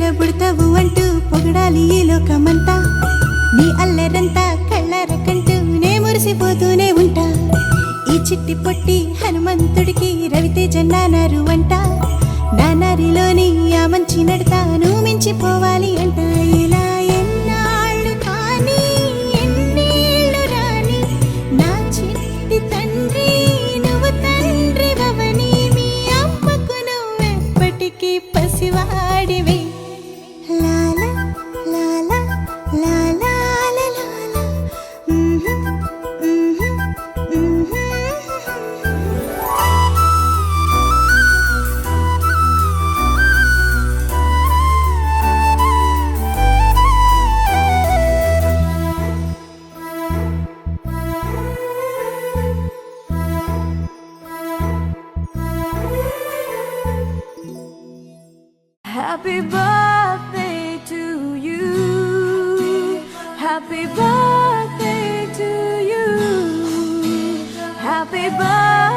పిల్లగా పుడతావు అంటూ పొగడాలి ఈ లోకమంతా. నీ అల్లరంతా కళ్ళారకంటూ నే మురిసిపోతూనే ఉంటా. ఈ చిట్టి పొట్టి హనుమంతుడికి రవితేజ నానారు అంట. నానారిలోని ఆ మంచి నడతా నువ్వు మించిపోవాలి అంట. ఇలా ఎన్నాళ్ళు కానీ ఎన్నేళ్ళు రాని నా చిట్టి తండ్రి నువ్వు తండ్రి భవని. మీ అమ్మకు నువ్వెప్పటికీ పసివాడివి. లాలా లాలా లాలా లాలా. Happy birthday to you. Happy birthday to you. Happy birthday.